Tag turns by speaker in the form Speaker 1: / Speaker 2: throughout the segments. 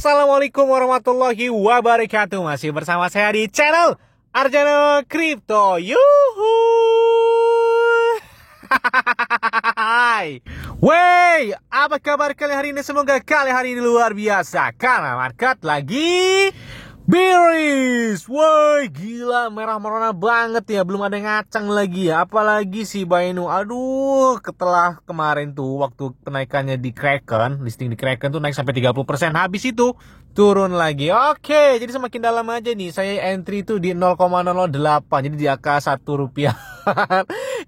Speaker 1: Assalamualaikum warahmatullahi wabarakatuh. Masih bersama saya di channel Arjana Crypto. Yuhu. Hai. Wey, apa kabar kalian hari ini? Semoga kalian hari ini luar biasa karena market lagi bearish. Woi, gila merah merona banget ya. Belum ada yang ngacang lagi ya. Apalagi si Bainu. Aduh, setelah kemarin tuh waktu kenaikannya di Kraken, listing di Kraken tuh naik sampai 30%. Habis itu turun lagi. Oke, jadi semakin dalam aja nih. Saya entry tuh di 0,008. Jadi di angka 1 rupiah.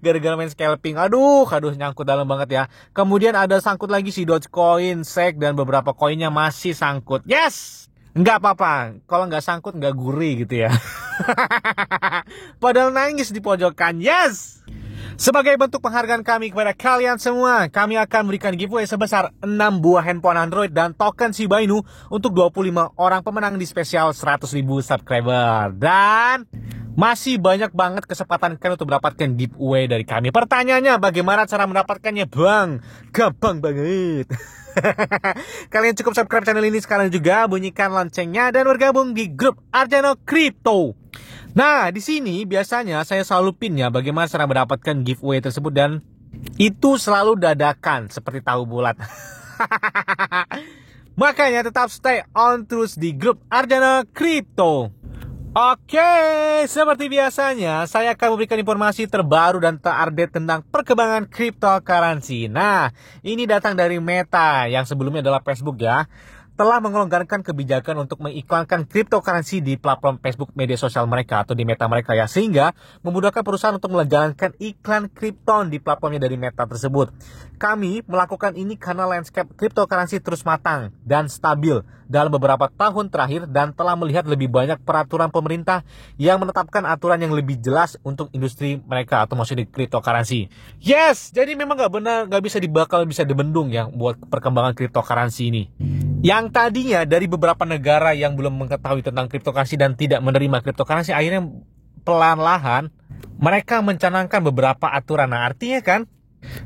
Speaker 1: Gara-gara main scalping. Aduh, nyangkut dalam banget ya. Kemudian ada sangkut lagi si Dogecoin, SEC, dan beberapa koinnya masih sangkut. Yes! Nggak apa-apa, kalau nggak sangkut nggak gurih gitu ya. Padahal nangis di pojokan, yes! Sebagai bentuk penghargaan kami kepada kalian semua, kami akan memberikan giveaway sebesar 6 buah handphone Android dan token Shiba Inu untuk 25 orang pemenang di spesial 100.000 subscriber. Dan masih banyak banget kesempatan kalian untuk mendapatkan giveaway dari kami. Pertanyaannya, bagaimana cara mendapatkannya, Bang? Gampang banget. Kalian cukup subscribe channel ini sekarang juga, bunyikan loncengnya dan bergabung di grup Arjana Crypto. Nah, di sini biasanya saya selalu pin ya bagaimana cara mendapatkan giveaway tersebut dan itu selalu dadakan seperti tahu bulat. Makanya tetap stay on terus di grup Arjana Crypto. Oke, seperti biasanya saya akan memberikan informasi terbaru dan terupdate tentang perkembangan cryptocurrency. Nah, ini datang dari Meta yang sebelumnya adalah Facebook ya. Telah melonggarkan kebijakan untuk mengiklankan cryptocurrency di platform Facebook media sosial mereka atau di Meta mereka ya, sehingga memudahkan perusahaan untuk menjalankan iklan kripton di platformnya dari Meta tersebut. Kami melakukan ini karena landscape cryptocurrency terus matang dan stabil dalam beberapa tahun terakhir dan telah melihat lebih banyak peraturan pemerintah yang menetapkan aturan yang lebih jelas untuk industri mereka atau maksudnya di cryptocurrency. Yes, jadi memang nggak bisa dibendung ya buat perkembangan cryptocurrency ini. Yang tadinya dari beberapa negara yang belum mengetahui tentang cryptocurrency dan tidak menerima cryptocurrency, akhirnya pelan-lahan mereka mencanangkan beberapa aturan. Nah, artinya kan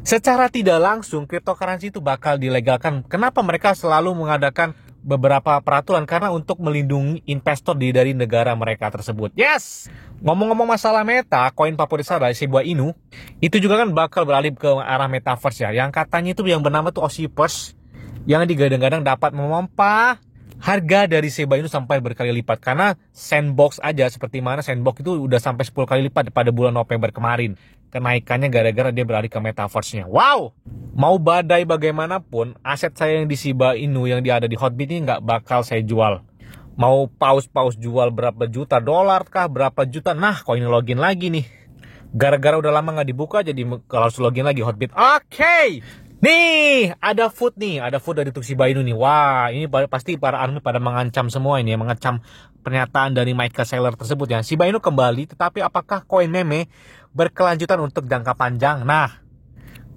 Speaker 1: secara tidak langsung cryptocurrency itu bakal dilegalkan. Kenapa mereka selalu mengadakan beberapa peraturan? Karena untuk melindungi investor dari negara mereka tersebut. Yes! Ngomong-ngomong masalah Meta, koin favorit saya Shiba Inu, itu juga kan bakal beralih ke arah metaverse ya. Yang katanya itu yang bernama tuh Ossipers, yang digadang-gadang dapat memompa harga dari Shiba Inu sampai berkali lipat. Karena Sandbox aja, seperti mana Sandbox itu udah sampai 10 kali lipat pada bulan November kemarin. Kenaikannya gara-gara dia beralih ke metaverse-nya. Wow! Mau badai bagaimanapun, aset saya yang di Shiba Inu yang dia ada di Hotbit ini nggak bakal saya jual. Mau paus jual berapa juta dolar kah, berapa juta. Nah, kok ini login lagi nih. Gara-gara udah lama nggak dibuka, jadi kalau harus login lagi Hotbit. Oke! Nih, ada food dari Shiba Inu nih. Wah, ini pasti para army pada mengancam semua ini ya, mengecam pernyataan dari Michael Saylor tersebut ya. Shiba Inu kembali, tetapi apakah koin meme berkelanjutan untuk jangka panjang? Nah,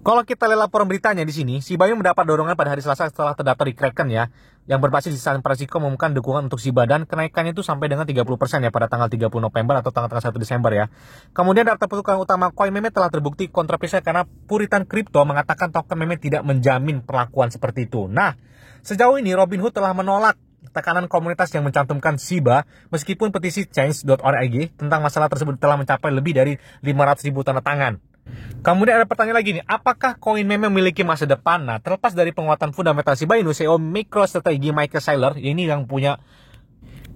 Speaker 1: kalau kita lihat laporan beritanya di sini, Shiba Inu mendapat dorongan pada hari Selasa setelah terdaftar di Kraken ya, yang berbasis di San Francisco mengumumkan dukungan untuk Shiba dan kenaikannya itu sampai dengan 30% ya pada tanggal 30 November atau tanggal 1 Desember ya. Kemudian daftar perusahaan utama koin meme telah terbukti kontroversial karena Puritan Crypto mengatakan token meme tidak menjamin perlakuan seperti itu. Nah, sejauh ini Robinhood telah menolak tekanan komunitas yang mencantumkan Shiba meskipun petisi change.org tentang masalah tersebut telah mencapai lebih dari 500.000 tanda tangan. Kemudian ada pertanyaan lagi nih, apakah koin meme memiliki masa depan? Nah, terlepas dari penguatan fundamental Shiba Inu, CEO MicroStrategy Michael Saylor, ini yang punya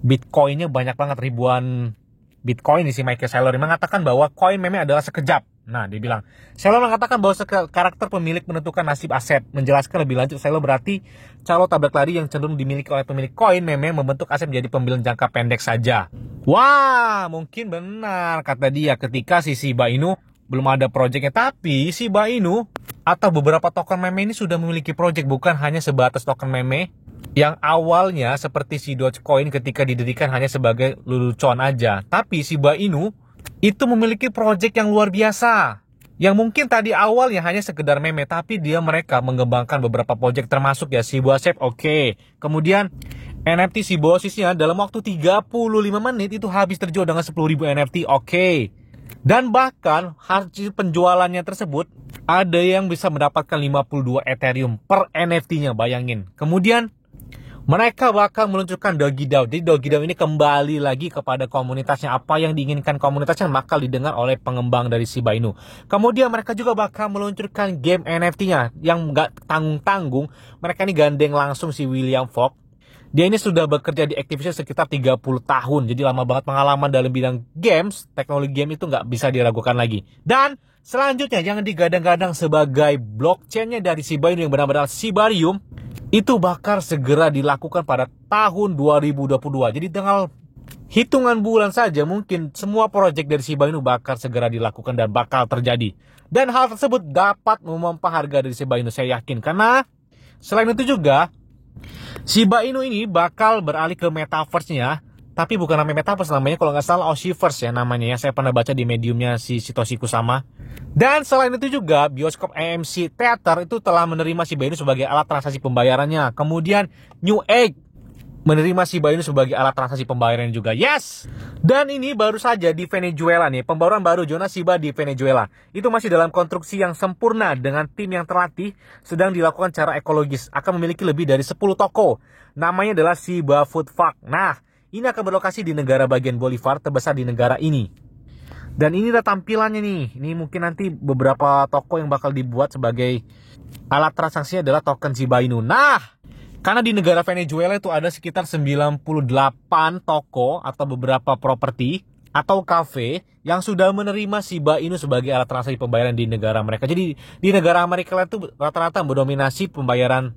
Speaker 1: Bitcoinnya banyak banget, ribuan Bitcoin si Michael Saylor, mengatakan bahwa koin meme adalah sekejap. Nah, dia bilang, Saylor mengatakan bahwa karakter pemilik menentukan nasib aset. Menjelaskan lebih lanjut, Saylor berarti calon tabrak lari yang cenderung dimiliki oleh pemilik koin meme membentuk aset menjadi pembelian jangka pendek saja. Wah, mungkin benar kata dia ketika si Shiba Inu belum ada proyeknya, tapi Shiba Inu atau beberapa token meme ini sudah memiliki proyek, bukan hanya sebatas token meme yang awalnya seperti si Dogecoin ketika didirikan hanya sebagai lelucon aja. Tapi Shiba Inu itu memiliki proyek yang luar biasa, yang mungkin tadi awalnya hanya sekedar meme, tapi mereka mengembangkan beberapa proyek termasuk ya Shiba Shape. Oke. Kemudian NFT Shibosisnya dalam waktu 35 menit itu habis terjual dengan 10.000 NFT. Oke. Dan bahkan hasil penjualannya tersebut ada yang bisa mendapatkan 52 Ethereum per NFT-nya, bayangin. Kemudian Mereka bakal meluncurkan Doggy DAO. Jadi Doggy DAO ini kembali lagi kepada komunitasnya. Apa yang diinginkan komunitasnya bakal didengar oleh pengembang dari Shiba Inu. Kemudian mereka juga bakal meluncurkan game NFT-nya yang nggak tanggung-tanggung. Mereka ini gandeng langsung si William Fogg. Dia ini sudah bekerja di Activision sekitar 30 tahun. Jadi lama banget pengalaman dalam bidang games. Teknologi game itu nggak bisa diragukan lagi. Dan selanjutnya yang digadang-gadang sebagai blockchain-nya dari Shiba Inu yang benar-benar Shibarium itu bakal segera dilakukan pada tahun 2022. Jadi tinggal hitungan bulan saja mungkin semua proyek dari Shiba Inu bakal segera dilakukan dan bakal terjadi. Dan hal tersebut dapat memompa harga dari Shiba Inu, saya yakin. Karena selain itu juga Shiba Inu ini bakal beralih ke metaverse-nya. Tapi bukan namanya metaverse, namanya kalau nggak salah Oshiverse ya namanya ya. Saya pernah baca di mediumnya si Satoshi Kusama. Dan selain itu juga bioskop AMC Theater itu telah menerima Shiba Inu sebagai alat transaksi pembayarannya. Kemudian New Egg menerima Shiba Inu sebagai alat transaksi pembayaran juga. Yes! Dan ini baru saja di Venezuela nih. Pembaruan baru zona Shiba di Venezuela. Itu masih dalam konstruksi yang sempurna dengan tim yang terlatih. Sedang dilakukan secara ekologis. Akan memiliki lebih dari 10 toko. Namanya adalah Shiba Food Park. Nah, ini akan berlokasi di negara bagian Bolivar terbesar di negara ini. Dan ini adalah tampilannya nih. Ini mungkin nanti beberapa toko yang bakal dibuat sebagai alat transaksinya adalah token Shiba Inu. Nah, karena di negara Venezuela itu ada sekitar 98 toko atau beberapa properti atau kafe yang sudah menerima Shiba Inu sebagai alat transaksi pembayaran di negara mereka. Jadi di negara Amerika itu rata-rata mendominasi pembayaran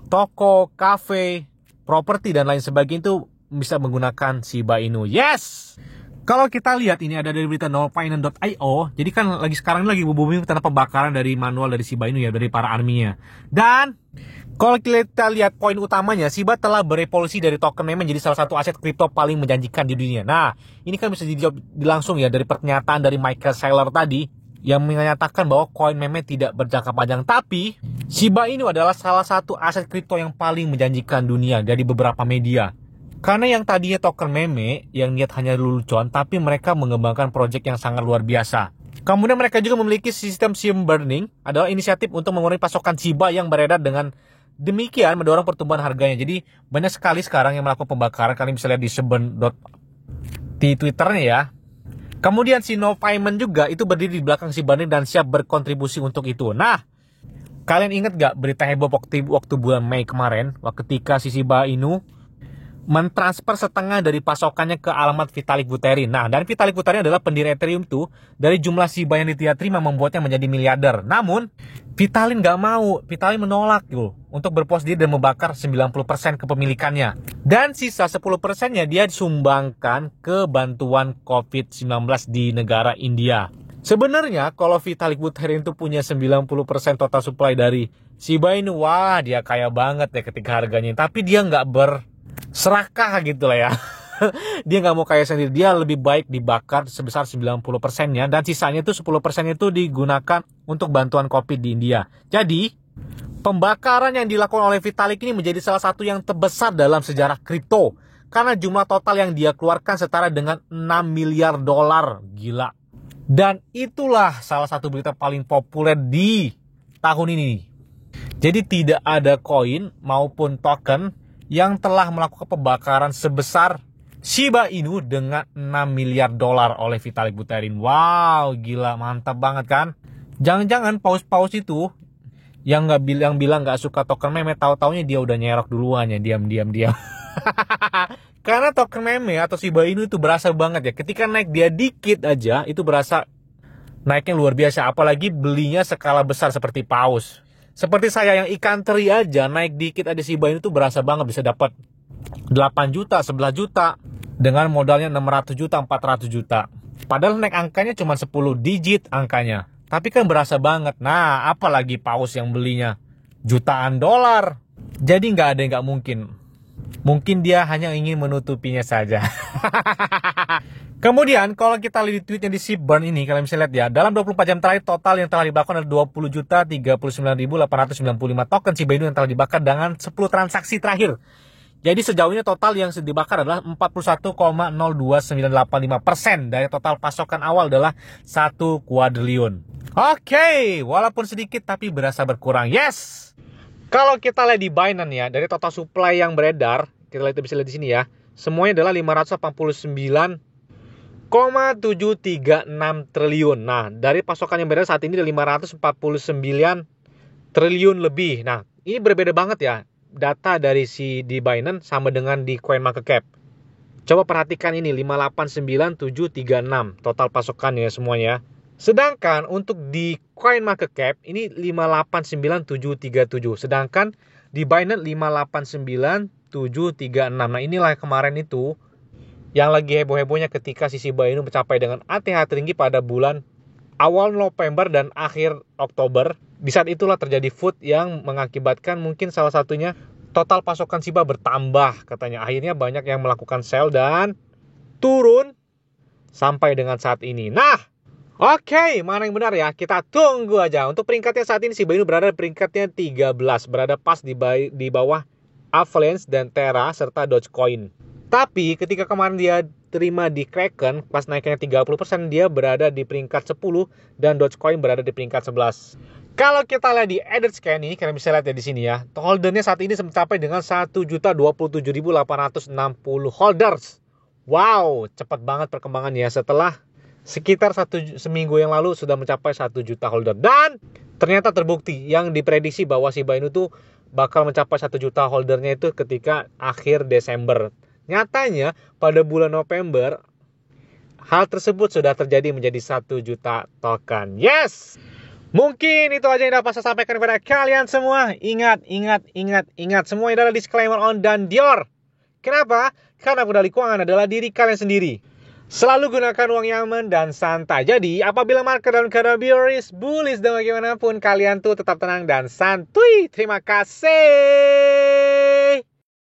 Speaker 1: toko, kafe, properti dan lain sebagainya itu bisa menggunakan Shiba Inu. Yes! Kalau kita lihat ini ada dari berita nofinance.io. Jadi kan sekarang lagi booming tentang pembakaran dari manual dari Shiba Inu ya, dari para arminya. Dan kalau kita lihat poin utamanya, Shiba telah berevolusi dari token meme menjadi salah satu aset kripto paling menjanjikan di dunia. Nah, ini kan bisa dijawab langsung ya dari pernyataan dari Michael Saylor tadi yang menyatakan bahwa koin meme tidak berjangka panjang. Tapi Shiba Inu adalah salah satu aset kripto yang paling menjanjikan dunia dari beberapa media. Karena yang tadinya token meme yang niat hanya lelucon, tapi mereka mengembangkan proyek yang sangat luar biasa. Kemudian mereka juga memiliki sistem SIM burning, adalah inisiatif untuk mengurangi pasokan Shiba yang beredar dengan demikian mendorong pertumbuhan harganya. Jadi banyak sekali sekarang yang melakukan pembakaran, kalian bisa lihat di di Twitternya ya. Kemudian si Nofinance juga itu berdiri di belakang Shiba Inu dan siap berkontribusi untuk itu. Nah, kalian ingat gak berita heboh waktu bulan Mei kemarin, ketika si Shiba Inu mentransfer setengah dari pasokannya ke alamat Vitalik Buterin. Nah, dan Vitalik Buterin adalah pendiri Ethereum tuh. Dari jumlah Shiba yang dia terima membuatnya menjadi miliarder. Namun, Vitalik nggak mau. Vitalik menolak gitu untuk berpuas diri dan membakar 90% kepemilikannya. Dan sisa 10%-nya dia disumbangkan ke bantuan COVID-19 di negara India. Sebenarnya kalau Vitalik Buterin itu punya 90% total supply dari Shiba Inu, wah dia kaya banget ya ketika harganya. Tapi dia nggak serakah gitu lah ya. Dia nggak mau kaya sendiri. Dia lebih baik dibakar sebesar 90%-nya. Dan sisanya itu 10% itu digunakan untuk bantuan COVID di India. Jadi pembakaran yang dilakukan oleh Vitalik ini menjadi salah satu yang terbesar dalam sejarah kripto. Karena jumlah total yang dia keluarkan setara dengan 6 miliar dolar. Gila. Dan itulah salah satu berita paling populer di tahun ini. Jadi tidak ada koin maupun token yang telah melakukan pembakaran sebesar Shiba Inu dengan 6 miliar dolar oleh Vitalik Buterin. Wow, gila, mantap banget kan? Jangan-jangan paus-paus itu yang bilang nggak suka token meme, tahu-taunya dia udah nyerok duluan ya, diam. Karena token meme atau Shiba Inu itu berasa banget ya. Ketika naik dia dikit aja, itu berasa naiknya luar biasa. Apalagi belinya skala besar seperti paus. Seperti saya yang ikan teri aja, naik dikit ada Shiba Inu tuh berasa banget bisa dapat 8 juta, 11 juta dengan modalnya 600 juta, 400 juta. Padahal naik angkanya cuma 10 digit angkanya. Tapi kan berasa banget. Nah, apalagi paus yang belinya jutaan dolar. Jadi nggak ada yang nggak mungkin. Mungkin dia hanya ingin menutupinya saja. Kemudian kalau kita lihat tweetnya di Seaburn ini, kalian bisa lihat ya, dalam 24 jam terakhir total yang telah dibakar adalah 20.039.895 token Shiba Inu yang telah dibakar dengan 10 transaksi terakhir. Jadi sejauh ini total yang dibakar adalah 41,02985% dari total pasokan awal adalah 1 kuadriliun. Oke, walaupun sedikit tapi berasa berkurang. Yes! Kalau kita lihat di Binance ya, dari total supply yang beredar, kita lihat bisa lihat di sini ya, semuanya adalah 589,736 triliun. Nah, dari pasokan yang beredar saat ini ada 549 triliun lebih. Nah, ini berbeda banget ya. Data dari di Binance sama dengan di CoinMarketCap. Coba perhatikan ini 589,736 total pasokannya semuanya. Sedangkan untuk di CoinMarketCap ini 589,737. Sedangkan di Binance 589,736. Nah, inilah kemarin itu yang lagi heboh-hebohnya ketika si Shiba Inu mencapai dengan ATH tertinggi pada bulan awal November dan akhir Oktober. Di saat itulah terjadi flood yang mengakibatkan mungkin salah satunya total pasokan Shiba bertambah katanya. Akhirnya banyak yang melakukan sell dan turun sampai dengan saat ini. Nah, oke, mana yang benar ya? Kita tunggu aja. Untuk peringkatnya saat ini Shiba Inu berada di peringkatnya 13. Berada pas di bawah Avalanche dan Terra serta Dogecoin. Tapi ketika kemarin dia terima di Kraken, pas naiknya 30%, dia berada di peringkat 10 dan Dogecoin berada di peringkat 11. Kalau kita lihat di Etherscan ini, kalian bisa lihat ya di sini ya, holdernya saat ini mencapai dengan 1.027.860 holders. Wow, cepat banget perkembangannya setelah sekitar seminggu yang lalu sudah mencapai 1 juta holder. Dan ternyata terbukti yang diprediksi bahwa Shiba Inu tuh bakal mencapai 1 juta holdernya itu ketika akhir Desember. Nyatanya pada bulan November hal tersebut sudah terjadi menjadi 1 juta token. Yes! Mungkin itu aja yang dapat saya sampaikan kepada kalian semua. Ingat. Semua adalah disclaimer on dan Dior. Kenapa? Karena kendali keuangan adalah diri kalian sendiri. Selalu gunakan uang yang aman dan santai. Jadi, apabila market dalam keadaan bearish, bullish dan bagaimanapun, kalian tuh tetap tenang dan santuy. Terima kasih.